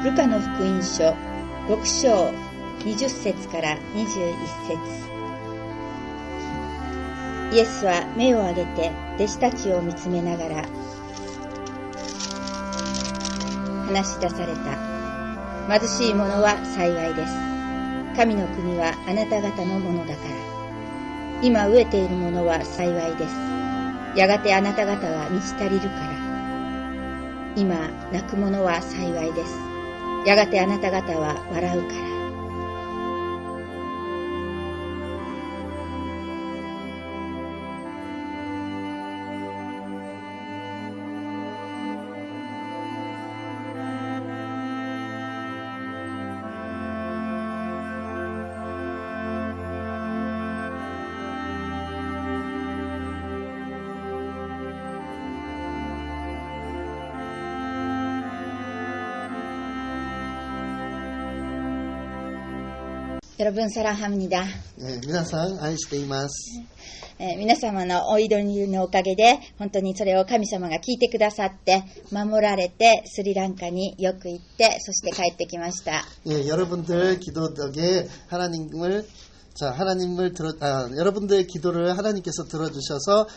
ルカの福音書6章20節から21節。イエスは目を上げて弟子たちを見つめながら話し出された。貧しい者は幸いです。神の国はあなた方のものだから。今飢えている者は幸いです。やがてあなた方は満ち足りるから。今泣く者は幸いです。やがてあなた方は笑うから。여러분 사랑합니다. 네, 皆さん愛しています。皆様のお祈りのおかげで本当にそれを神様が聞いてくださって守られてスリランカによく行ってそして帰ってきました。여러분들 기도 덕에 여러분들의 기도를 하나님께서 들어주셔서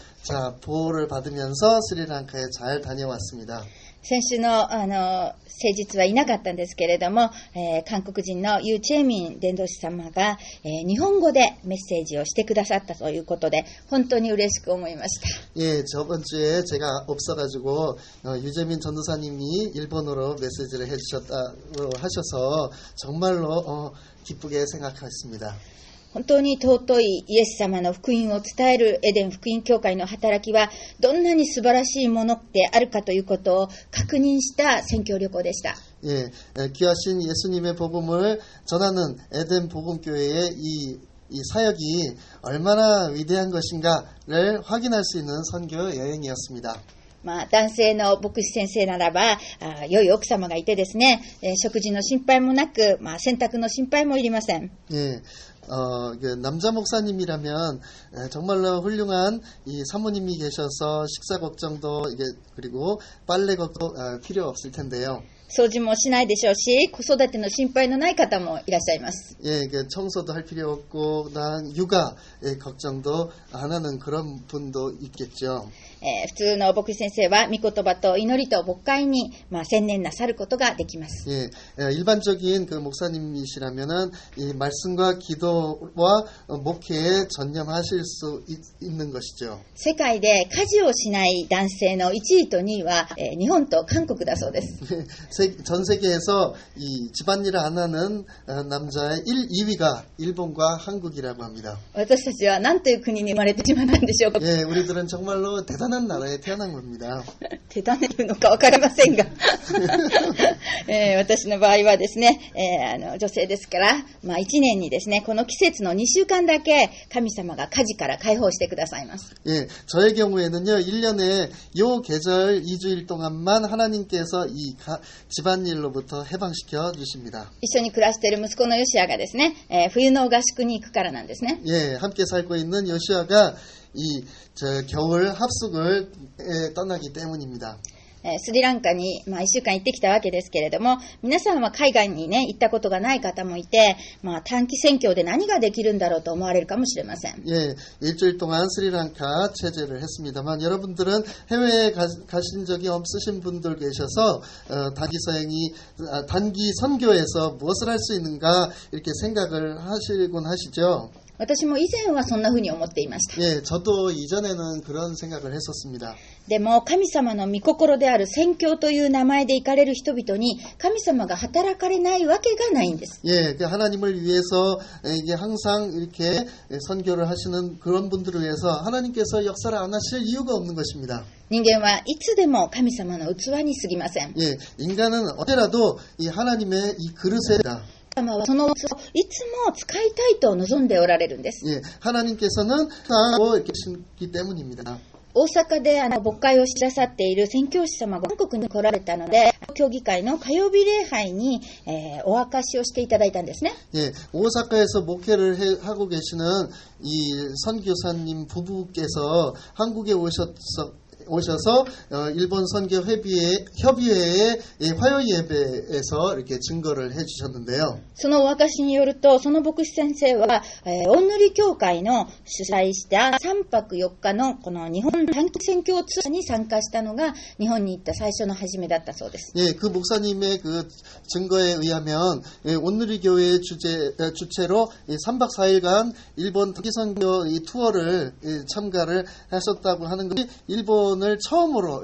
보호를 받으면서 스리랑카에 잘 다녀왔습니다. 先週の誠実はいなかったんですけれども、韓国人のユー・チェミン伝道師様が、日本語でメッセージをしてくださったということで本当に嬉しく思いました。 예, 저번 주에 제가 없어가지고 유재민 전도사님이 일본어로 메시지를 해주셨다고 하셔서 정말로 기쁘게 생각했습니다. 本当に尊いイエス様の福音を伝えるエデン福音教会の働きはどんなに素晴らしいものであるかということを確認した宣教旅行でした。 예, 귀하신 예수님의 복음을 전하는 에덴 복음교회의 이 사역이 얼마나 위대한 것인가를 확인할 수 있는 선교 여행이었습니다. 男性の牧師先生ならば良い奥様がいてですね、食事の心配もなく、洗濯の心配もいりません。 예, 남자 목사님이라면 정말로 훌륭한 이 사모님이 계셔서 식사 걱정도 그리고 빨래 걱정도 필요 없을 텐데요. 掃除もしないでしょうし、子育ての心配のない方もいらっしゃいます。 예, 청소도 할 필요 없고 육아 걱정도 안 하는 그런 분도 있겠죠. 普通の牧師先生は御言葉と祈りと牧会に専念なさることができます。 예, 일반적인 그 목사님이시라면은 이 말씀과 기도와 목회에 전념하실 수 있는 것이죠. 世界で家事をしない男性の1位と2位は日本と韓国だそうです。 전 세계에서 이 집안일을 안 하는 남자의 2위가 일본과 한국이라고 합니다. 私たちは何という国に生まれてしまったんでしょうか。 예, 우리들은 정말로 대단한 나라에 태어난 겁니다. 手種というのか分かりませんが、私の場合はですね、女性ですから、1年にですね、この季節の2週間だけ神様が家事から解放してくださいます。 예, 저의 경우에는요, 1년에 요 계절 2주일 동안만 하나님께서 이 집안일로부터 해방시켜 주십니다. 一緒に暮らしている息子のヨシアがですね、冬の合宿に行くからなんですね。 예, 함께 살고 있는 요시아가 겨울 합숙을 떠나기 때문입니다. スリランカに1週間行ってきたわけですけれども、皆さんは海外にね行ったことがない方もいて、短期宣教で何ができるんだろうと思われるかもしれません。 예, 일주일 동안 스리랑카 체제를 했습니다만 여러분들은 해외에 가신 적이 없으신 분들 계셔서 단기 선교에서 무엇을 할 수 있는가 이렇게 생각을 하시곤 하시죠. 私も以前はそんな風に思っていました。 예, 저도 이전에는 그런 생각을 했었습니다. でも神様の御心である宣教という名前で行かれる人々に神様が働かれないわけがないんです。 예, 하나님을 위해서 이게 항상 이렇게 선교를 하시는 그런 분들을 위해서 하나님께서 역사를 안 하실 이유가 없는 것입니다. 人間はいつでも神様の器に過ぎません。 예, 인간은 언제라도 이 하나님의 이 그릇에다 神様はその器をいつも使いたいと望んでおられるんです。 예, 하나님께서는 하고 계시기 때문입니다. 大阪で牧会をしてくださっている宣教師様が韓国に来られたので、協議会の火曜日礼拝に、お明かしをしていただいたんですね。 예, 오사카에서 목회를 하고 계시는 이 선교사님 부부께서 한국에 오셔서 오셔서 일본 선교 협의회의 화요 예배에서 이렇게 증거를 해주셨는데요. そのお証によると、その牧師先生は、おんぬり教会の主催した3泊4日のこの日本短期宣教ツアーに参加したのが日本に行った最初の初めだったそうです。 예, 그 목사님의 그 증거에 의하면 온누리 교회의 주체로 3박 4일간 일본 단기 선교 이 투어를 참가를 하셨다고 하는 것이 일본을 처음으로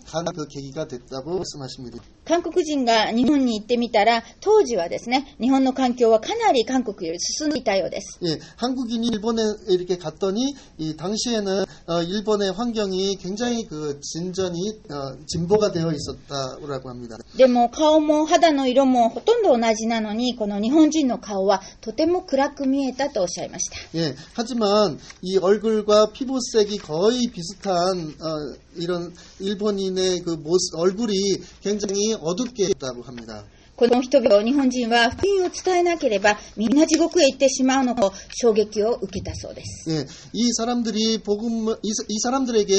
간 그 계기가 됐다고 말씀하십니다. 韓国人が日本に行ってみたら、当時はですね、日本の環境はかなり韓国より進んでいたようです。 예, 한국인이 일본에 이렇게 갔더니 이 당시에는 일본의 환경이 굉장히 그 진보가 되어 있었다고 합니다. でも顔も肌の色もほとんど同じなのに、この日本人の顔はとても暗く見えたとおっしゃいました。 예, 하지만 이 얼굴과 피부색이 거의 비슷한 이런 일본인의 그 얼굴이 굉장히 어둡게 있다고 합니다. この人々、日本人は福音を伝えなければみんな地獄へ行ってしまうのと衝撃を受けたそうです。 예, 이 사람들에게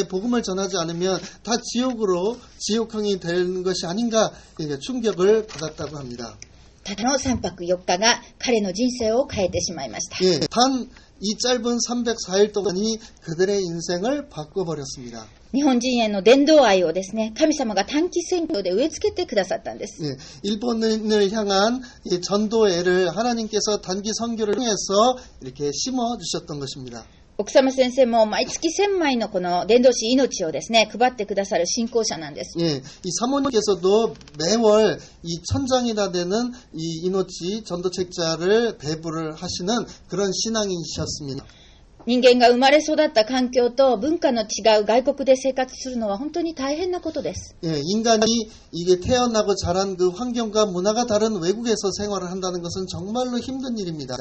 복음을 전하지 않으면 다 지옥형이 되는 것이 아닌가 충격을 받았다고 합니다. ただの3泊4日が彼の人生を変えてしまいました。 예, 단 이 짧은 304일 동안이 그들의 인생을 바꿔버렸습니다. 日本人への伝道愛をですね、神様が短期宣教で植え付けてくださったんです。 예, 일본을 향한 이 전도애를 하나님께서 단기 선교를 통해서 이렇게 심어 주셨던 것입니다. 奥様先生も毎月1000枚のこの伝道師命をですね、配ってくださる信仰者なんです。 예, 이 사모님께서도 매월 이 1000장이나 되는 이 이노치 전도책자를 배부를 하시는 그런 신앙이셨습니다. 人間が生まれ育った環境と文化の違う外国で生活するのは本当に大変なことです。 예, 인간이 이게 태어나고 자란 그 환경과 문화가 다른 외국에서 생활을 한다는 것은 정말로 힘든 일입니다.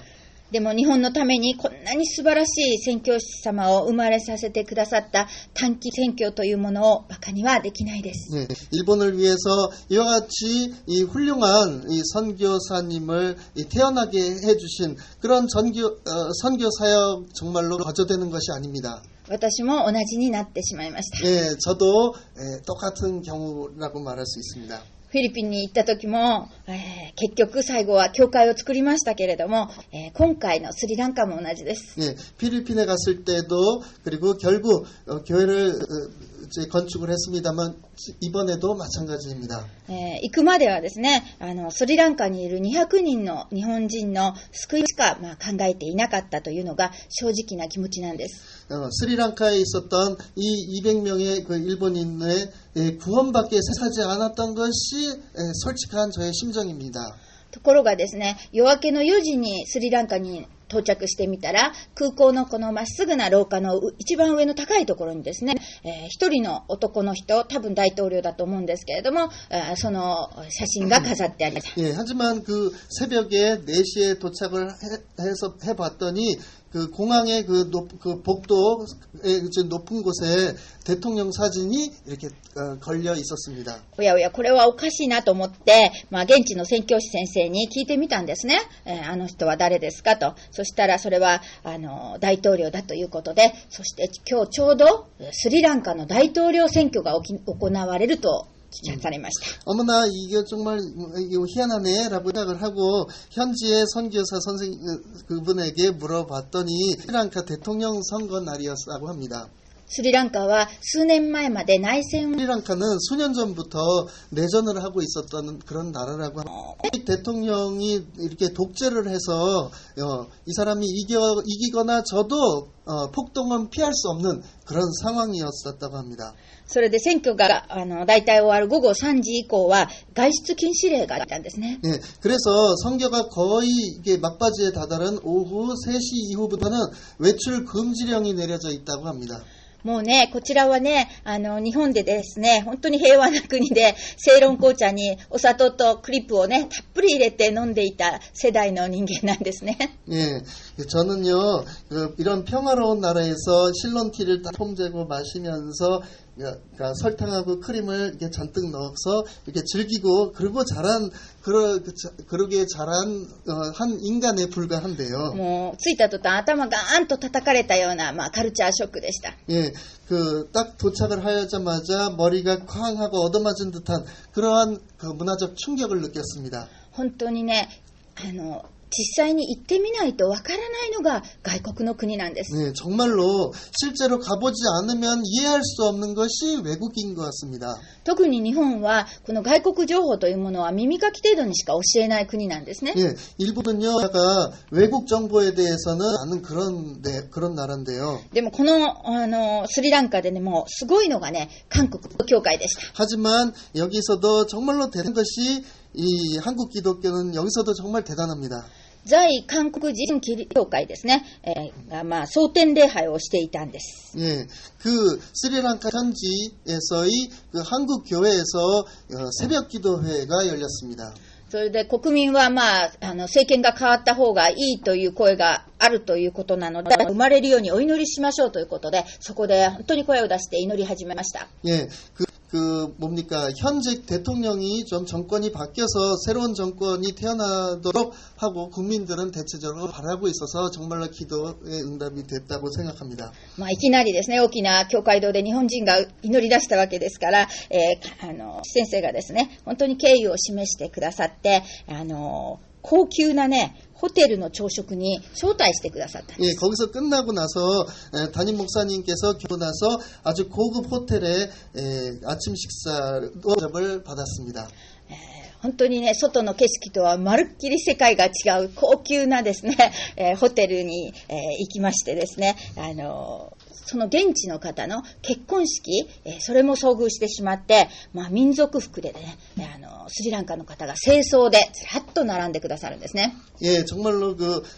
でも日本のためにこんなに素晴らしい宣教師様を生まれさせてくださった短期宣教というものを馬鹿にはできないです。 예, 일본을 위해서 이와 같이 이 훌륭한 이 선교사님을 태어나게 해주신 그런 선교 사역 정말로 거저되는 것이 아닙니다. 私も同じになってしまいました。 예, 저도 똑같은 경우라고 말할 수 있습니다. フィリピンに行った時も、結局最後は教会を作りましたけれども、今回のスリランカも同じです。 예, 필리핀에 갔을 때도 그리고 결국 교회를 건축을 했습니다만 이번에도 마찬가지입니다. 行くまではですね、スリランカにいる200人の日本人の救いしか考えていなかったというのが正直な気持ちなんです。 스리랑카에 있었던 이 200명의 그 일본인의 구원밖에 생각하지 않았던 것이 솔직한 저의 심정입니다. ところがですね、夜明けの4時にスリランカに到着してみたら、空港のこのまっすぐな廊下の一番上の高いところにですね、一人の男の人、多分大統領だと思うんですけれども、その写真が飾ってありました。 예, 하지만 그 새벽에 4시에 도착을 해봤더니 그 공항의 그 복도의 높은 곳에 대통령 사진이 이렇게 걸려 있었습니다. おやおや、これはおかしいなと思って、現地の宣教師先生に聞いてみたんですね。あの人は誰ですかと。そしたらそれは大統領だということで、そして今日ちょうどスリランカの大統領選挙が行われるとされました。 어머나 이게 정말 희한하네라고 생각을 하고 현지의 선교사 선생 그분에게 물어봤더니 스리랑카 대통령 선거 날이었다고 합니다. スリランカは数年前まで内戦を 스리랑카는 수년 전부터 내전을 하고 있었던 그런 나라라고 합니다. 대통령이 이렇게 독재를 해서 이 사람이 이기거나 져도 폭동은 피할 수 없는 그런 상황이었었다고 합니다. それで選挙が大体終わる午後3時以降は外出禁止令があったんですね。 예, 그래서 선교가 거의 이게 막바지에 다다른 오후 3시 이후부터는 외출 금지령이 내려져 있다고 합니다. もうね、こちらはね、日本でですね、本当に平和な国で、セイロン紅茶にお砂糖とクリップをね、たっぷり入れて飲んでいた世代の人間なんですね。 예, 저는요, 이런 평화로운 나라에서 실론티를 딱 폼재고 마시면서 그러니까 설탕하고 크림을 이렇게 잔뜩 넣어서 이렇게 즐기고 그러고 그러게 자란 한 인간에 불과한데요. もう着いた途端頭がーンと叩かれたような、カルチャーショックでした。 예, 딱 도착을 하자마자 머리가 쾅 하고 얻어맞은 듯한 그러한 그 문화적 충격을 느꼈습니다. 本当にね、実際に行ってみないとわからないのが外国の国なんです。 네, 정말로 실제로 가보지 않으면 이해할 수 없는 것이 외국인 것 같습니다. 特に日本はこの外国情報というものは耳かき程度にしか教えない国なんですね。 예, 일본은요, 외국 정보에 대해서는 아는 그런 나라인데요. でもこのスリランカでね、もうすごいのがね、韓国教会でした。 하지만 여기서도 정말로 대단한 것이 이 한국 기독교는 여기서도 정말 대단합니다. 在韓国人キリ教会ですね、が蒼天礼拝をしていたんです。 예, 그 스리랑카 현지에서의 그 한국 교회에서 새벽 기도회가 열렸습니다. それで国民は政権が変わった方がいいという声があるということなので、生まれるようにお祈りしましょうということで、そこで本当に声を出して祈り始めました。 예, 현직 대통령이 좀 정권이 바뀌어서 새로운 정권이 태어나도록 하고 국민들은 대체적으로 바라고 있어서 정말로 기도의 응답이 됐다고 생각합니다. いきなりですね、大きな教会堂で日本人が祈り出したわけですから、先生がですね、本当に敬意を示してくださって、高級なね、ホテルの朝食に招待してくださったんです。 예, 거기서 끝나고 나서 담임 목사님께서 겨우 나서 아주 고급 호텔에 아침 식사를 받았습니다. 本当にね、外の景色とはまるっきり世界が違う高級なですね、ホテルに、行きましてですね、その現地の方の結婚式、それも遭遇してしまって、民族服でね、スリランカの方が正装でずらっと並んでくださるんですね。 예, 정말로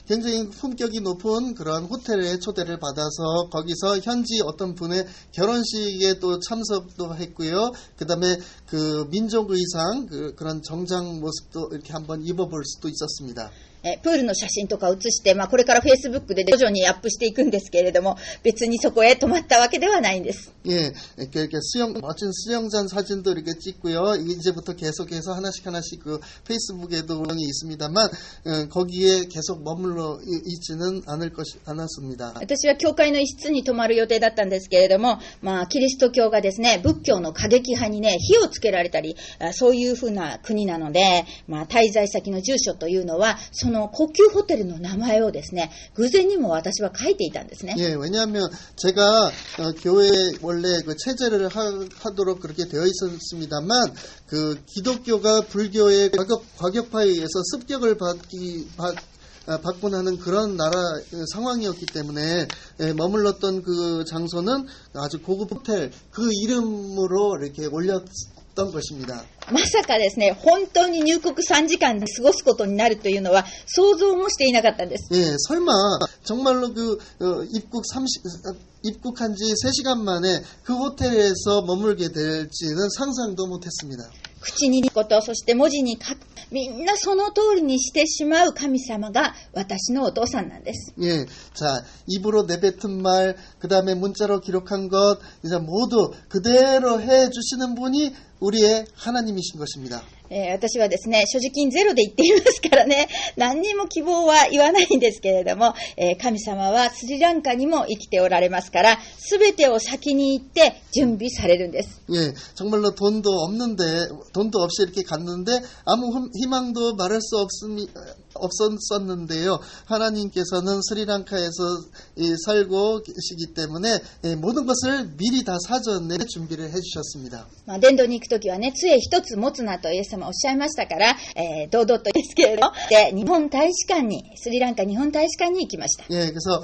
굉장히 품격이 높은 그런 호텔에 초대를 받아서 거기서 현지 어떤 분의 결혼식에 또 참석도 했고요. 그다음에 그 민족 의상 그런 정장 모습도 이렇게 한번 입어볼 수도 있었습니다. プールの写真とか写して、これからフェイスブックで徐々にアップしていくんですけれども、別にそこへ泊まったわけではないんです。 예, 이렇게 멋진 수영장 사진도 이렇게 찍고요. 이제부터 계속해서 하나씩 그 페이스북에도 올라오니 있습니다만, 거기에 계속 머물러 있지는 않았습니다. 私は教会の一室に泊まる予定だったんですけれども、キリスト教がですね、仏教の過激派にね、火をつけられたり、そういうふうな国なので、滞在先の住所というのは、その高級ホテルの名前をですね、偶然にも私は書いていたんですね。 예, 왜냐하면 제가 교회에 원래 그 체제를 하도록 그렇게 되어 있었습니다만, 그 기독교가 불교의 과격파에 의해서 습격을 받곤 하는 그런 나라 상황이었기 때문에 머물렀던 그 장소는 아주 고급 호텔 그 이름으로 이렇게 올렸던 것입니다. まさかですね、本当に入国3時間で過ごすことになるというのは想像もしていなかったんです。 예, 설마 정말로 입국한 지 3시간 만에 그 호텔에서 머물게 될지는 상상도 못했습니다. 口にこと、そして文字に書く、みんなその通りにしてしまう神様が私のお父さんなんです。 예, 자, 입으로 내뱉은 말, 그 다음에 문자로 기록한 것, 이제 모두 그대로 해주시는 분이 우리의 하나님이신 것입니다. 私はですね、所持金ゼロで言っていますからね、何にも希望は言わないんですけれども、神様はスリランカにも生きておられますから、すべてを先に行って準備されるんです。 예, 정말로 돈도 없이 이렇게 갔는데 아무 희망도 말할 수 없었는데요. 하나님께서는 스리랑카에서 살고 계시기 때문에 모든 것을 미리 다 사전에 준비를 해주셨습니다. 伝道に行くときはね、杖一つ持つなとイエス様おっしゃいましたから、堂々とですけれども、で、スリランカ日本大使館に行きました。 예, 그래서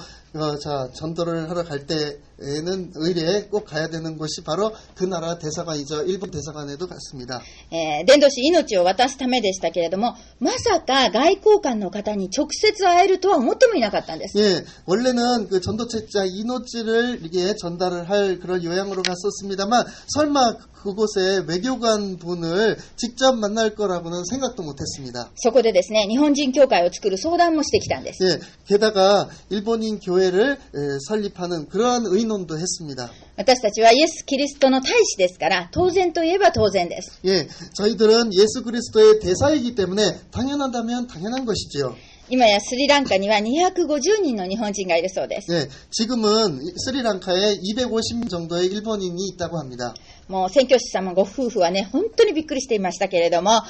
자, 전도를 하러 갈 때에는 의뢰에 꼭 가야 되는 곳이 바로 그 나라 대사관이죠. 일본 대사관에도 갔습니다. 伝道師命を渡すためでしたけれども、まさか外交官の方に直接会えるとは思ってもいなかったんです。 예, 원래는 그 전도책자 이노찌를 이게 전달을 할 그런 요양으로 갔었습니다만 설마 그곳에 외교관 분을 직접 만날 거라고는 생각도 못했습니다. そこでですね、日本人教会を作る相談もしてきたんです。 예, 게다가 일본인 교회 교회를 설립하는 그러한 의논도 했습니다. 私たちはイエス・キリストの大使ですから、当然といえば当然です。 예, 저희들은 예수 그리스도의 대사이기 때문에 당연하다면 당연한 것이지요. 今やスリランカには250人の日本人がいるそうです。 예, 지금은 스리랑카에 250명 정도의 일본인이 있다고 합니다. もう宣教師様ご夫婦はね、本当にびっくりしていましたけれども、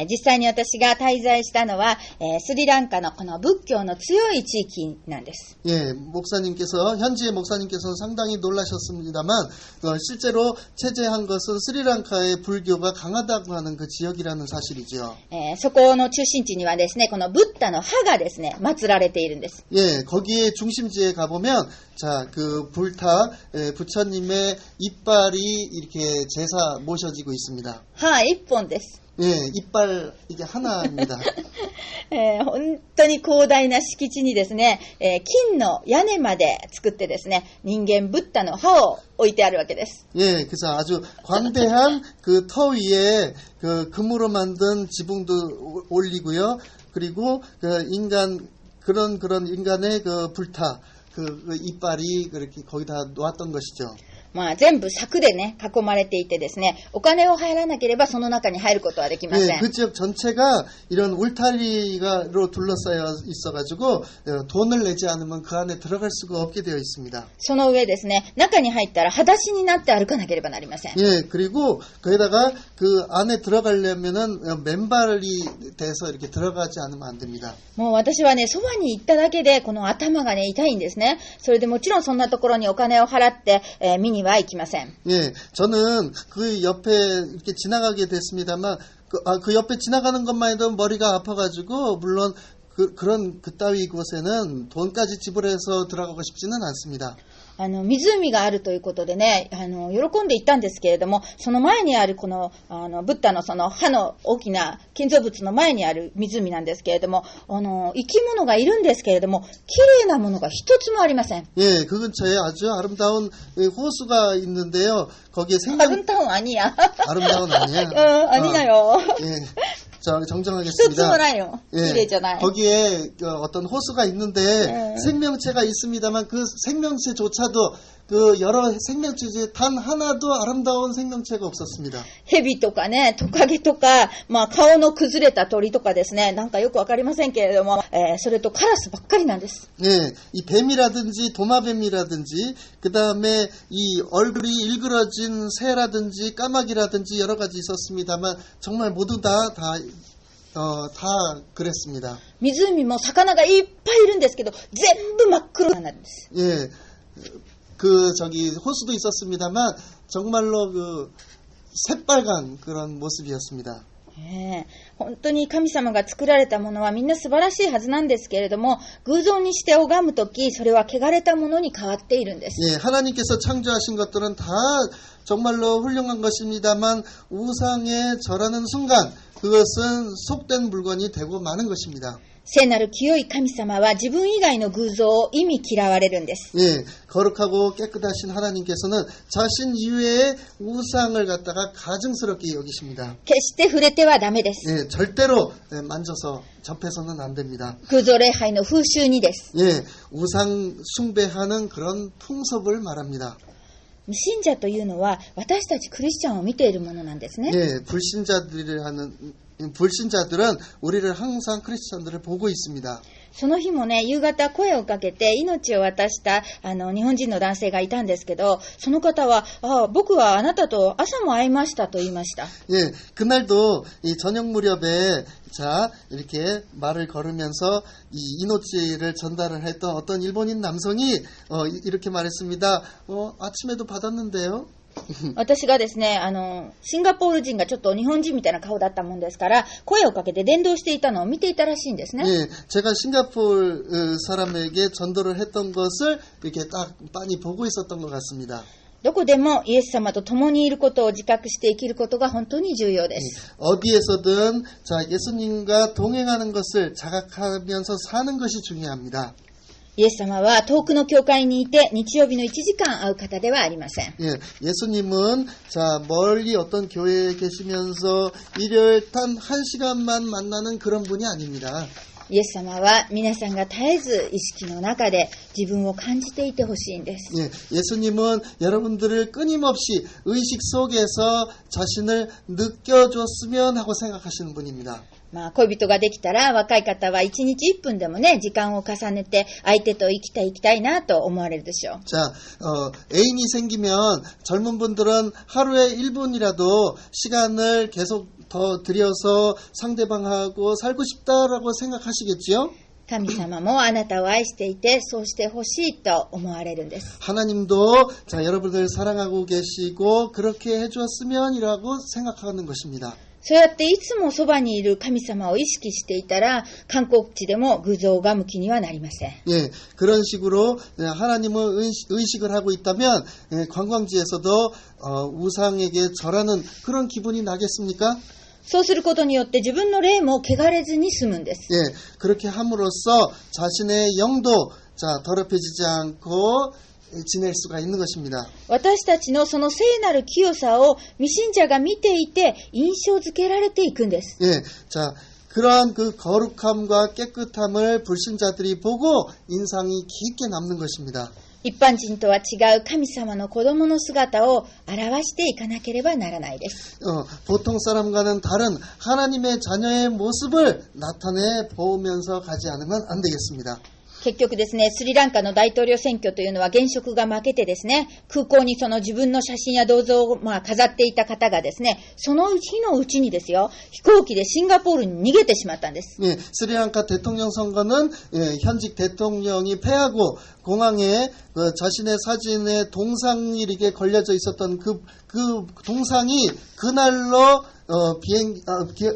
実際に私が滞在したのは、スリランカのこの仏教の強い地域なんです。 예, 현지의 목사님께서는 상당히 놀라셨습니다만, 실제로 체제한 것은 스리랑카의 불교가 강하다고 하는 그 지역이라는 사실이지요. そこの中心地にはですね、このブッダの歯がですね、祀られているんです。 예, 거기에 중심지에 가보면, 자, 그 불타, 부처님의 이빨이 이렇게 제사 모셔지고 있습니다. 歯一本です。 예, 이빨 이게 하나입니다. 本当に広大な敷地にですね、金の屋根まで作ってですね、人間ブッダの歯を置いてあるわけです。 예, 그래서 아주 광대한 그 터 위에 그 금으로 만든 지붕도 올리고요. 그리고 그 그런 인간의 그 불타, 그 이빨이 그렇게 거기다 놓았던 것이죠. まあ全部柵でね、囲まれていてですね、お金を入らなければその中に入ることはできません。 예, 그 지역 전체가 이런 울타리로 둘러싸여 있어가지고 돈을 내지 않으면 그 안에 들어갈 수가 없게 되어 있습니다. その上ですね、中に入ったら裸足になって歩かなければなりません。 예, 그리고 거기다가 그 안에 들어가려면은 맨발이 돼서 이렇게 들어가지 않으면 안 됩니다. もう私はね、そばに行っただけでこの頭がね、痛いんですね。それでもちろんそんなところにお金を払って、見には行きません。 예, 저는 그 옆에 이렇게 지나가게 됐습니다만, 그 옆에 지나가는 것만 해도 머리가 아파가지고, 물론 그따위 곳에는 돈까지 지불해서 들어가고 싶지는 않습니다. 湖があるということでね、喜んで行ったんですけれども、その前にあるこの、ブッダのその歯の大きな建造物の前にある湖なんですけれども、生き物がいるんですけれども、綺麗なものが一つもありません。 예, 그 근처에 아주 아름다운 호수가 있는데요. 거기에 아름다운 아니야. 아름다운 아니야. 아니나요. 예. 정정하겠습니다. 예, 거기에 어떤 호수가 있는데 생명체가 있습니다만 그 생명체조차도 그 여러 생명체 중에 단 하나도 아름다운 생명체가 없었습니다. 蛇とかね、トカゲとか、まあ顔の崩れた鳥とかですね、なんかよくわかりませんけれども、それとカラスばっかりなんです。 예, 이 뱀이라든지 도마뱀이라든지 그 다음에 이 얼굴이 일그러진 새라든지 까마귀라든지 여러 가지 있었습니다만 정말 모두 다 그랬습니다. 湖も魚がいっぱいいるんですけど、全部真っ黒なんです。 예, 호수도 있었습니다만 정말로 그 새빨간 그런 모습이었습니다. 本当に神様が作られたものはみんな素晴らしいはずなんですけれども、偶像にして拝むとき、それは汚れたものに変わっているんです。 예, 하나님께서 창조하신 것들은 다 정말로 훌륭한 것입니다만 우상에 절하는 순간 그것은 속된 물건이 되고 마는 것입니다. 聖なる清い神様は自分以外の偶像を忌み嫌われるんです。 예, 거룩하고 깨끗하신 하나님께서는 자신 이외의 우상을 갖다가 가증스럽게 여기십니다. 決して触れてはダメです。 예, 절대로 만져서 접해서는 안 됩니다. 偶像礼拝の風習にです。 예, 우상 숭배하는 그런 풍습을 말합니다. 信者というのは私たちクリスチャンを見ているものなんですね。 예, 불신자들은 우리를 항상 크리스천들을 보고 있습니다. その日もね、夕方声をかけて命を渡した日本人の男性がいたんですけど、その方は、僕はあなたと朝も会いましたと言いました。 예, 그날도 이 저녁 무렵에 이렇게 말을 걸으면서 이 이노치를 전달을 했던 어떤 일본인 남성이 이렇게 말했습니다. 아침에도 받았는데요. 私がですね、シンガポール人がちょっと日本人みたいな顔だったもんですから、声をかけて伝道していたのを見ていたらしいんですね。 예, 제가 싱가포르 사람에게 전도를 했던 것을 이렇게 딱 빤히 보고 있었던 것 같습니다. どこでもイエス様と共にいることを自覚して生きることが本当に重要です。 어디에서든 예수님과 동행하는 것을 자각하면서 사는 것이 중요합니다. イエス様は遠くの教会にいて日曜日の1時間会う方ではありません。 예, 예수님은 멀리 어떤 교회에 계시면서 일요일 단 1시간만 만나는 그런 분이 아닙니다. イエス様は皆さんが絶えず意識の中で自分を感じていてほしいんです。 예, 예수님은 여러분들을 끊임없이 의식 속에서 자신을 느껴줬으면 하고 생각하시는 분입니다. 恋人ができたら若い方は1日1分でもね、時間を重ねて相手と行きたいなと思われるでしょう。 자, 애인이 생기면 젊은 분들은 하루에 1분이라도 시간을 계속 더 들여서 상대방하고 살고 싶다라고 생각하시겠지요? 神様もあなたを愛していてそうしてほしいと思われるんです。 하나님도 자, 여러분들 사랑하고 계시고 그렇게 해주었으면이라고 생각하는 것입니다. そうやっていつもそばにいる神様を意識していたら観光地でも偶像が向きにはなりません。 예, 그런 식으로 하나님을 의식을 하고 있다면 관광지에서도 우상에게 절하는 그런 기분이 나겠습니까? そうすることによって自分の霊も汚れずに済むんです。 예, 그렇게 함으로써 자신의 영도 자, 더럽혀지지 않고 지낼 수가 있는 것입니다. 私たちのその聖なる清さを未信者が見ていて印象づけられていくんです。 예, 자, 그러한 그 거룩함과 깨끗함을 불신자들이 보고 인상이 깊게 남는 것입니다. 一般人とは違う神様の子供の姿を表していかなければならないです。 보통 사람과는 다른 하나님의 자녀의 모습을 나타내 보면서 가지 않으면 안 되겠습니다. 結局ですね、スリランカの大統領選挙というのは現職が負けてですね、空港にその自分の写真や銅像を飾っていた方がですね、その日のうちにですよ、飛行機でシンガポールに逃げてしまったんです。 예, 스리랑카 대통령 선거는 현직 대통령이 패하고 공항에 자신의 사진에 동상이 이렇게 걸려져 있었던 그 동상이 그날로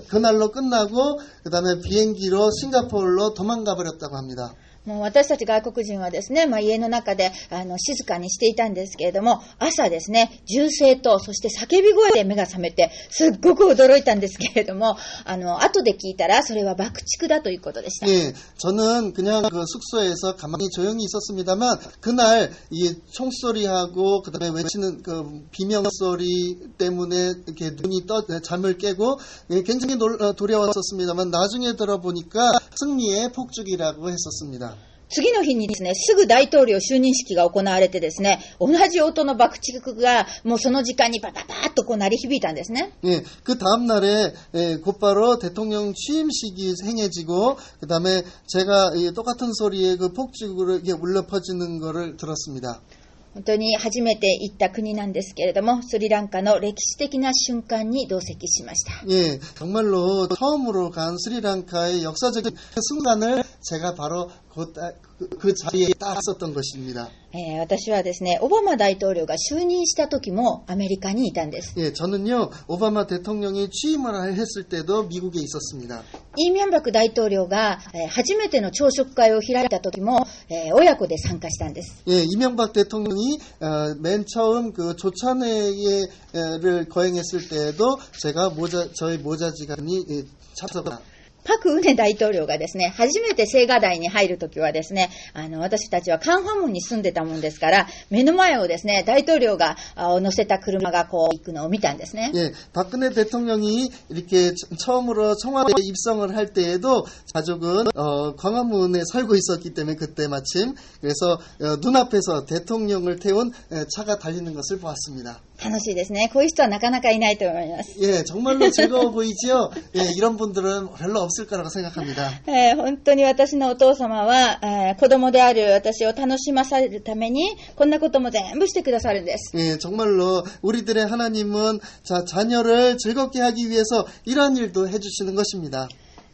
그날로 끝나고 그다음에 비행기로 싱가포르로 도망가 버렸다고 합니다. もう私たち外国人はですね、家の中で静かにしていたんですけれども、朝ですね、銃声とそして叫び声で目が覚めてすっごく驚いたんですけれども、後で聞いたらそれは爆竹だということでした。 예, 저는 그냥 그 숙소에서 가만히 조용히 있었습니다만 그날 이 총소리하고 그다음에 외치는 그 비명 소리 때문에 이렇게 눈이 잠을 깨고 굉장히 두려웠었습니다만 나중에 들어보니까 승리의 폭죽이라고 했었습니다. 次の日にですね、すぐ大統領就任式が行われてですね、同じ音の爆竹がもうその時間にバタバタっと鳴り響いたんですね。 예, 그 다음 날에 곧바로 대통령 취임식이 행해지고 그다음에 제가 똑같은 소리에 그 폭죽으로 이게 울려 퍼지는 거를 들었습니다. 本当に初めて行った国なんですけれども、スリランカの歴史的な瞬間に同席しました。 예, 정말로 처음으로 간 스리랑카의 역사적인 순간을 제가 바로 그 자리에 딱 썼던 것입니다. 私はですね、オバマ大統領が就任した時もアメリカにいたんです。 예, 저는요 오바마 대통령이 취임을 했을 때도 미국에 있었습니다. イ・ミョンバク大統領が初めての朝食会を開いた時も親子で参加したんです。 예, 이명박 대통령이 맨 처음 그 조찬회를 거행했을 때에도 제가 저희 모자지간이 참석을 パク・ウネ大統領がですね、初めて青瓦台に入るときはですね、私たちはカンファムンに住んでたもんですから、目の前をですね、大統領が乗せた車がこう行くのを見たんですね。 예, 박근혜 대통령이 이렇게 처음으로 청와대에 입성을 할 때에도 가족은 광화문에 살고 있었기 때문에 그때 마침 그래서 눈앞에서 대통령을 태운 차가 달리는 것을 보았습니다. 楽しいですね。こういう人はなかなかいないと思います。 예, 정말로 즐거워 보이지요? 예, 이런 분들은 별로 없을 거라고 생각합니다. 本当に私のお父様は、子供である私を楽しまされるためにこんなことも全部してくださるんです。 예, 정말로 우리들의 하나님은 자녀를 즐겁게 하기 위해서 이런 일도 해주시는 것입니다.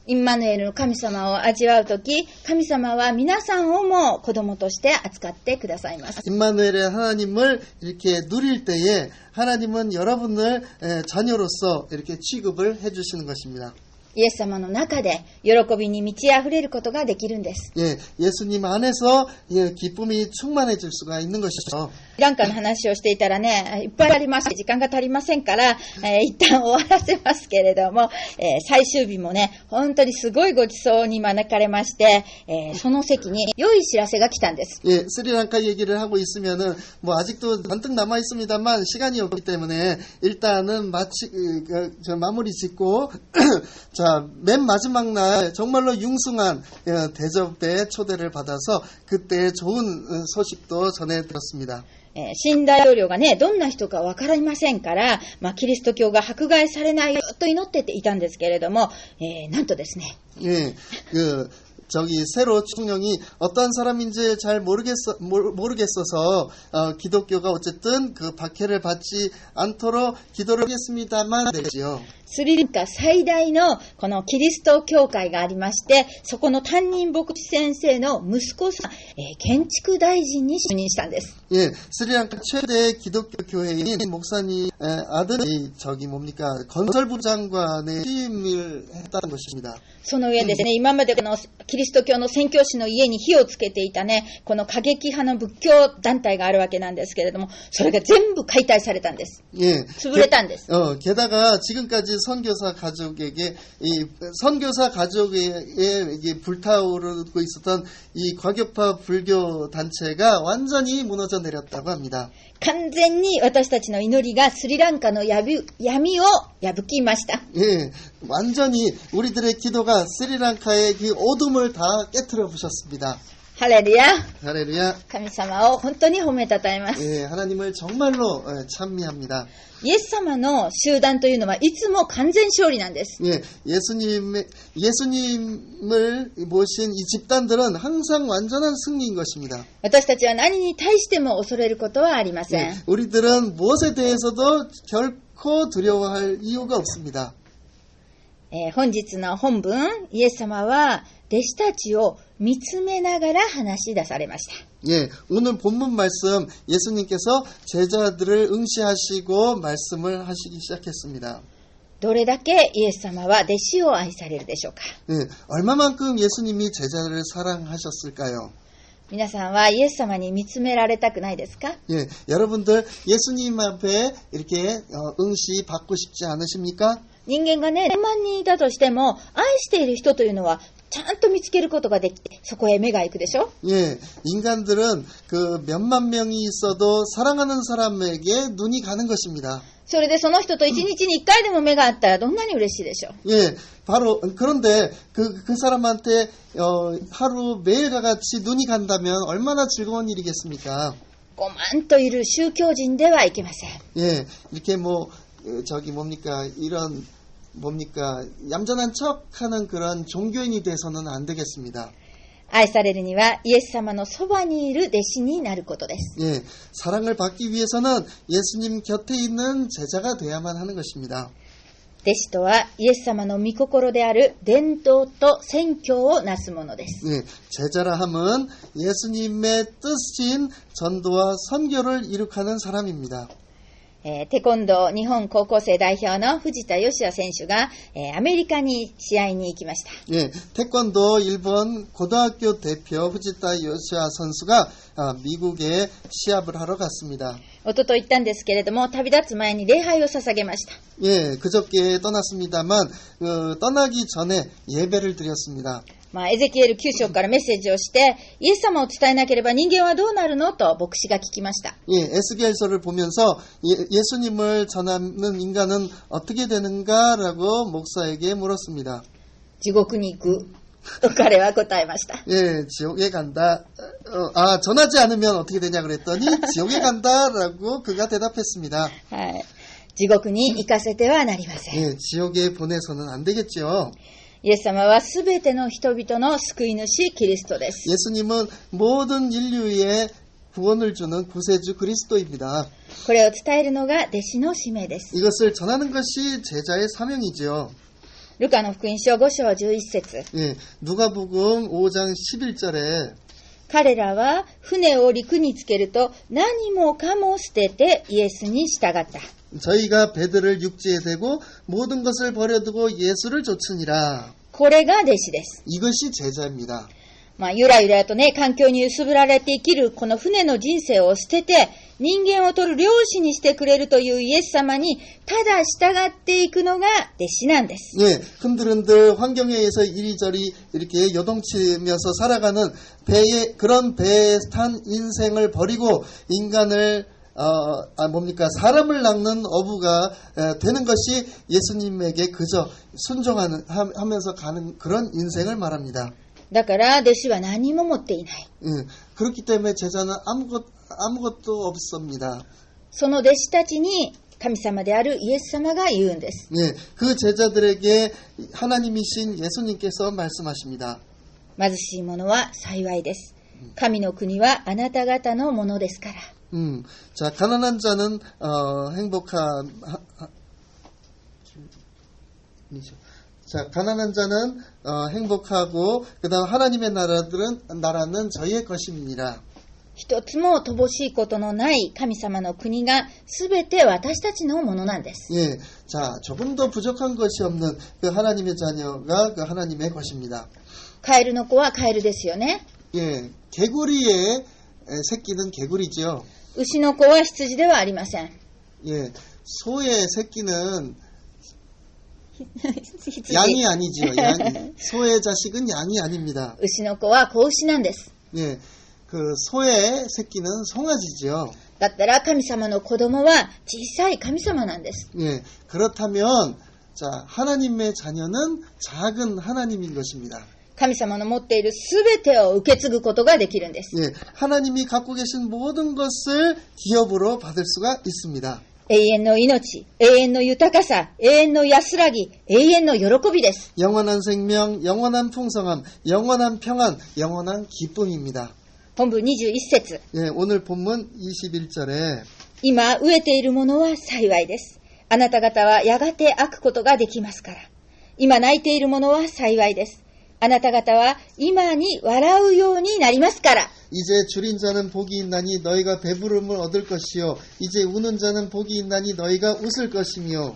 インマヌエルの神様を味わうとき、神様は皆さんをも子供として扱ってくださいます。 임마누엘의 하나님을 이렇게 누릴 때에 하나님은 여러분을 자녀로서 이렇게 취급을 해주시는 것입니다. イエス様の中で喜びに満ち溢れることができるんです。 예, 예수님 안에서 기쁨이 충만해질 수가 있는 것이죠. ランカの話をしていたらね、いっぱいあります。時間が足りませんから、一旦終わらせますけれども、最終日もね、本当にすごいごちそうに招かれまして、その席に良い知らせが来たんです。 예, 스리랑카 얘기를 하고 있으면은 뭐 아직도 잔뜩 남아 있습니다만 시간이 없기 때문에 일단은 마무리 짓고 자, 맨 마지막 날 정말로 융숭한 대접에 초대를 받아서 그때 좋은 소식도 전해 들었습니다. 新大統領がね、どんな人かわかりませんから、キリスト教が迫害されないよと祈っていたんですけれども、なんとですね。 예, 저기 새로 총령이 어떤 사람인지 잘 모르겠어서 기독교가 어쨌든 그 박해를 받지 않도록 기도를 하겠습니다만 되지요. スリランカ最大のこのキリスト教会がありまして、そこの担任牧師先生の息子さん、建築大臣に就任したんです。 예, 스리랑카 최대 기독교 교회인 목사님 아들이 저기 뭡니까 건설부 장관에 취임을 했다는 것입니다. その上ですね、今までこのキリスト教の宣教師の家に火をつけていたね、この過激派の仏教団体があるわけなんですけれども、それが全部解体されたんです。 예, 潰れたんです。 게다가 지금까지 선교사 가족에게 불타오르고 있었던 이 과격파 불교 단체가 완전히 무너져 내렸다고 합니다. 完全に私たちの祈りがスリランカの闇を破きました。 예, 완전히 우리들의 기도가 스리랑카의 그 어둠을 다 깨트려 부셨습니다. ハレルヤ。 할렐루야. 神様を本当に褒めたたえます。 예, 하나님을 정말로 찬미합니다. イエス様の集団というのはいつも完全勝利なんです。 예, 예수님을 모신 이 집단들은 항상 완전한 승리인 것입니다. 私たちは何に対しても恐れることはありません。 예, 우리들은 무엇에 대해서도 결코 두려워할 이유가 없습니다. 本日の本文、イエス様は弟子たちを見つめながら話し出されました。 예, 오늘 본문 말씀 예수님께서 제자들을 응시하시고 말씀을 하시기 시작했습니다. どれだけイエス様は弟子を愛されるでしょうか。 예, 얼마만큼 예수님이 제자를 사랑하셨을까요? 皆さんはイエス様に見つめられたくないですか？ 예, 여러분들 예수님 앞에 이렇게 응시 받고 싶지 않으십니까? 人間がね、何万人いたとしても、愛している人というのはちゃんと見つけることができて、そこへ目が行くでしょ？ 예, 인간들은 그 몇만 명이 있어도 사랑하는 사람에게 눈이 가는 것입니다. それでその人と一日に一回でも目があったらどんなに嬉しいでしょう？ 예, 바로 그런데 그 사람한테 하루 매일과 같이 눈이 간다면 얼마나 즐거운 일이겠습니까? 5万といる宗教人ではいけません。 예, 이렇게 뭐 저기 뭡니까 이런 뭡니까 얌전한 척하는 그런 종교인이 돼서는 안 되겠습니다. 愛されるにはイエス様のそばにいる弟子になることです。 예, 사랑을 받기 위해서는 예수님 곁에 있는 제자가 돼야만 하는 것입니다. 弟子とはイエス様の御心である伝統と宣教をなすものです。 예, 제자라 함은 예수님의 뜻인 전도와 선교를 이룩하는 사람입니다. テコンド日本高校生代表の藤田義也選手が、アメリカに試合に行きました。 예, 태권도 일본 고등학교 대표 후지타 요시아 선수가 미국에 시합을 하러 갔습니다. おととい行ったんですけれども、旅立つ前に礼拝を捧げました。 예, 그저께 떠났습니다만 떠나기 전에 예배를 드렸습니다. エゼキエル9章からメッセージをして、イエス様を伝えなければ人間はどうなるのと牧師が聞きました。 예, 에스겔서를 보면서 예수님을 전하는 인간은 어떻게 되는가라고 목사에게 물었습니다. 地獄に行くと彼は答えました。 예, 지옥에 간다. 전하지 않으면 어떻게 되냐 그랬더니 지옥에 간다라고 그가 대답했습니다. はい、地獄に行かせてはなりません。 예, 지옥에 보내서는 안 되겠죠. イエス様はすべての人々の救い主キリストです。 예수님은 모든 인류에 구원을 주는 구세주 그리스도입니다. これを伝えるのが弟子の使命です。 이것을 전하는 것이 제자의 사명이지요. ルカの福音書5章11節 예, 누가복음 5장 11절에 彼らは船を陸につけると何もかも捨ててイエスに従った。 저희가 배들을 육지에 대고 모든 것을 버려두고 예수를 좇으니라. これが弟子です。 이것이 제자입니다. ゆらゆらとね、環境に揺すぶられて生きるこの船の人生を捨てて、人間を取る漁師にしてくれるというイエス様にただ従っていくのが弟子なんです。 예, 흔들흔들 환경에 의해서 이리저리 이렇게 요동치면서 살아가는 그런 배에 탄 인생을 버리고 인간을 사람을 낚는 어부가 되는 것이 예수님에게 그저 순종하면서 가는 그런 인생을 말합니다. だから弟子は何も持っていない。 그렇기 때문에 제자는 아무것도 없습니다. その弟子たちに神様であるイエス様が言うんです。 예, 그 제자들에게 하나님이신 예수님께서 말씀하십니다. 貧しい者は幸いです。神の国はあなた方のものですから。 자, 가난한 자는 가난한 자는 행복하고 그다음 하나님의 나라는 저희의 것입니다. 一つも乏しいことのない神様の国がすべて私たちのものなんです。 예, 자, 조금도 부족한 것이 없는 그 하나님의 자녀가 그 하나님의 것입니다. カエルの子はカエルですよね。 예, 개구리의 새끼는 개구리죠. 牛の子は羊ではありません。 예, 소의 새끼는 양이 아니지요. 양이. 소의 자식은 양이 아닙니다. 牛の子は子牛なんです。 예, 그 소의 새끼는 송아지지요. だったら神様の子供は小さい神様なんです。 예, 그렇다면 자, 하나님의 자녀는 작은 하나님인 것입니다. 神様の持っているすべてを受け継ぐことができるんです。 예, 하나님이 갖고 계신 모든 것을 기업으로 받을 수가 있습니다. 永遠の命、永遠の豊かさ、永遠の安らぎ、永遠の喜びです。 영원한 생명, 영원한 풍성함, 영원한 평안, 영원한 기쁨입니다. 本文21節。 예, 오늘 본문 21절에 今飢えているものは幸いです。あなた方はやがて飽くことができますから。今泣いているものは幸いです。あなた方は今に笑うようになりますから。 이제 줄인 자는 복이 있나니 너희가 배부름을 얻을 것이요 이제 우는 자는 복이 있나니 너희가 웃을 것이며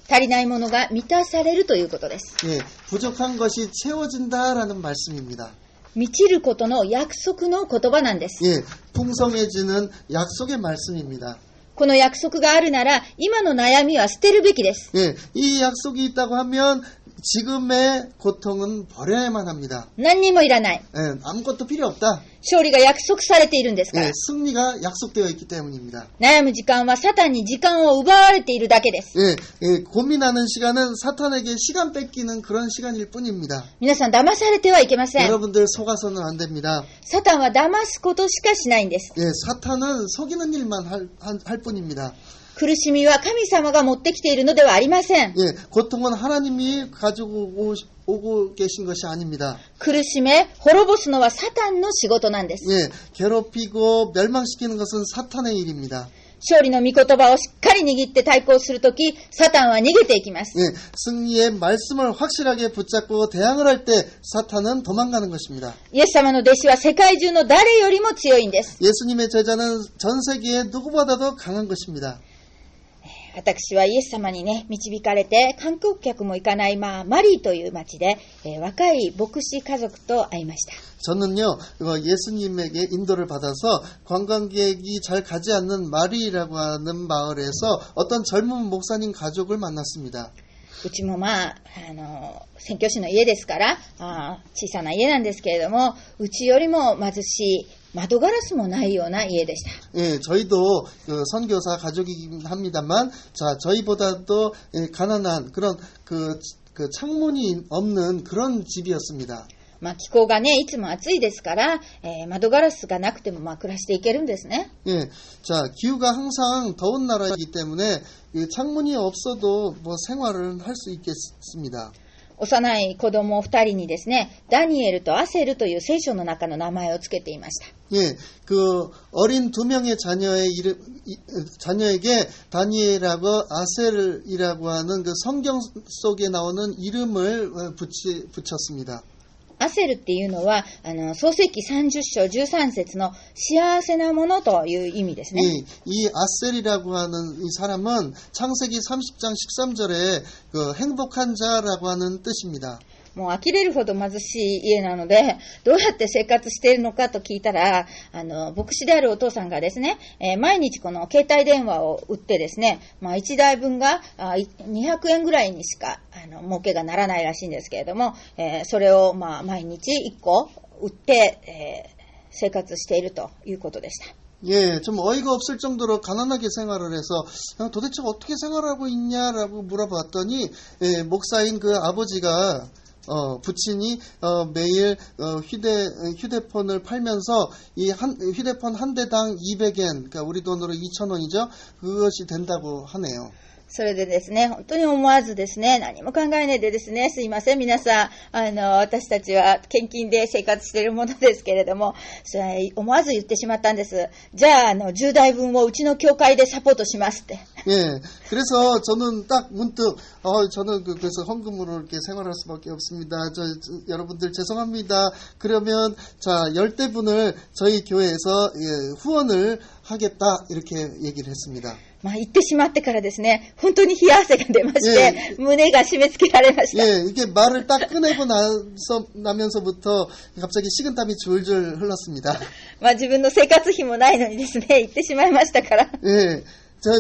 足りないものが満たされるということです。 예, 부족한 것이 채워진다라는 말씀입니다. 満ちることの約束の言葉なんです。 예, 풍성해지는 약속의 말씀입니다. この約束があるなら今の悩みは捨てるべきです。 예, 이 약속이 있다고 하면 지금의 고통은 버려야만 합니다. 何にもいらない。 예, 아무것도 필요 없다. 勝利が約束されているんですから。 예, 승리가 약속되어 있기 때문입니다. 悩む時間はサタンに時間を奪われているだけです。 예, 고민하는 시간은 사탄에게 시간 뺏기는 그런 시간일 뿐입니다. 皆さん騙されてはいけません。 여러분들 속아서는 안 됩니다. サタンは騙すことしかしないんです。 예, 사탄은 속이는 일만 할 뿐입니다. 苦しみは神様が持ってきているのではありません。 예, 고통은 하나님이 가지고 오고 계신 것이 아닙니다. 苦しめ、滅ぼすのはサタンの仕事なんです。 예, 괴롭히고 멸망시키는 것은 사탄의 일입니다. 勝利の御言葉をしっかり握って対抗するとき、サタンは逃げていきます。 예, 승리의 말씀을 확실하게 붙잡고 대항을 할 때 사탄은 도망가는 것입니다. イエス様の弟子は世界中の誰よりも強いんです。 예수님의 제자는 전 세계에 누구보다도 강한 것입니다. 私はイエス様にね、導かれて、観光客も行かない、マリーという町で、若い牧師家族と会いました。 저는요, 예수님에게 인도를 받아서 관광객이 잘 가지 않는 마리라고 하는 마을에서 어떤 젊은 목사님 가족을 만났습니다. うちも宣教師の家ですから、小さな家なんですけれども、うちよりも貧しい、窓ガラスもないような家でした。 예, 저희도 선교사 가족이긴 합니다만, 자, 저희보다도 가난한 그런 그 창문이 없는 그런 집이었습니다. 気候がね、いつも暑いですから、窓ガラスがなくても暮らしていけるんですね。 예, 자, 기후가 항상 더운 나라이기 때문에 창문이 없어도 뭐 생활을 할 수 있겠습니다. 幼い子供2人にですね、ダニエルとアセルという聖書の中の名前をつけていました。 예, 그 어린 2명의 자녀에게 다니엘하고 아셀이라고 하는 그 성경 속에 나오는 이름을 붙였습니다. アセルっていうのは創世記30章13節の幸せなものという意味ですね。 이 아셀이라고 하는 이 사람은 창세기 30장 13절에 그 행복한 자라고 하는 뜻입니다. もう呆れるほど貧しい家なので、どうやって生活しているのかと聞いたら、牧師であるお父さんがですね、毎日この携帯電話を売ってですね、1台分が200円ぐらいにしか儲けがならないらしいんですけれども、それを毎日1個売って、生活しているということでした。 예, 좀 어이가 없을 정도로 가난하게 생활을 해서 도대체 어떻게 생활하고 있냐라고 물어봤더니 목사인 그 아버지가 부친이 매일 휴대폰을 팔면서 휴대폰 한 대당 200엔, 그러니까 우리 돈으로 2,000원이죠. 그것이 된다고 하네요. それでですね、本当に思わずですね、何も考えないでですね、すいません、皆さん、私たちは献金で生活しているものですけれども、それ思わず言ってしまったんです。じゃあ、10台分をうちの教会でサポートしますって。 예, 그래서 저는 딱 문득, 저는 그래서 헌금으로 이렇게 생활할 수밖에 없습니다. 여러분들 죄송합니다. 그러면, 자, 10대분을 저희 교회에서 후원을 하겠다, 이렇게 얘기를 했습니다. 言ってしまってからですね、本当に冷や汗が出まして、胸が締め付けられました。 예, 이게 말을 딱 꺼내고 나면서부터 갑자기 식은땀이 줄줄 흘렀습니다. 自分の生活費もないのにですね、言ってしまいましたから。 예.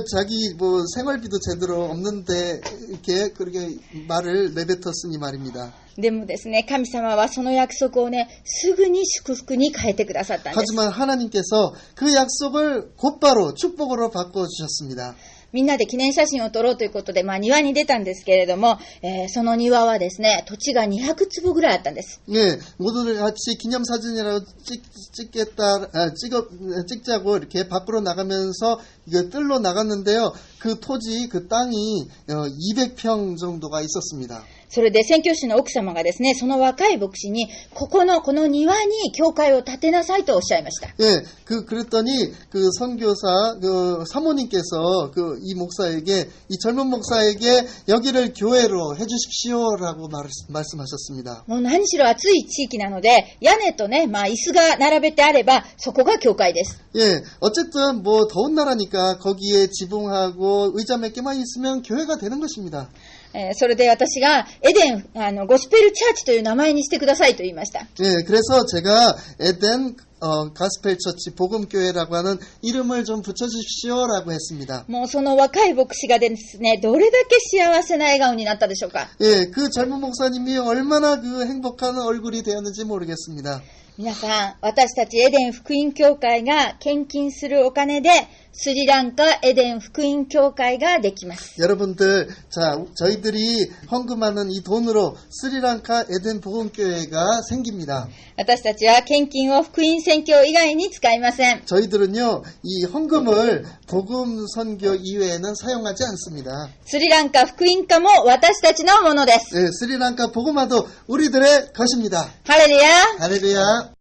자기 생활비도 제대로 없는데 이렇게 그렇게 말을 내뱉었으니 말입니다. でもですね、神様はその約束をね、すぐに祝福に変えてくださったんです。 하지만 하나님께서 그 약속을 곧바로 축복으로 바꿔 주셨습니다. みんなで記念写真を撮ろうということで、庭に出たんですけれども、その庭はですね、土地が200坪ぐらいあったんです。 예, 모두들 같이 기념사진이라고 찍자고 이렇게 밖으로 나가면서 이거 뜰로 나갔는데요. 그 토지, 그 땅이 200평 정도가 있었습니다. それで宣教師の奥様がですね、その若い牧師に、この庭に教会を建てなさいとおっしゃいました。 예, 그랬더니 그 선교사, 사모님께서 이 목사에게, 이 젊은 목사에게 여기를 교회로 해주십시오라고 말씀하셨습니다. もう何しろ暑い地域なので、屋根とね、椅子が並べてあれば、そこが教会です。 예, 어쨌든 더운 나라니까 거기에 지붕하고 의자 몇 개만 있으면 교회가 되는 것입니다. それで私がエデンゴスペルチャーチという名前にしてくださいと言いました。 예, 그래서 제가 에덴 가스펠 처치 복음교회라고 하는 이름을 좀 붙여주십시오라고 했습니다. もうその若い牧師がですね、どれだけ幸せな笑顔になったでしょうか。 예, 그 젊은 목사님이 얼마나 그 행복한 얼굴이 되었는지 모르겠습니다. 皆さん、私たちエデン福音教会が献金するお金でスリランカエデン福音教会ができます。 여러분들, 자, 저희들이 헌금하는 이 돈으로 스리랑카 에덴 복음교회가 생깁니다. 私たちは献金を福音宣教以外に使いません。 저희들은요, 이 헌금을 복음 선교 이외에는 사용하지 않습니다. スリランカ福音化も私たちのものです。 예, 스리랑카 복음화도 우리들의 것입니다. 할렐루야。 할렐루야.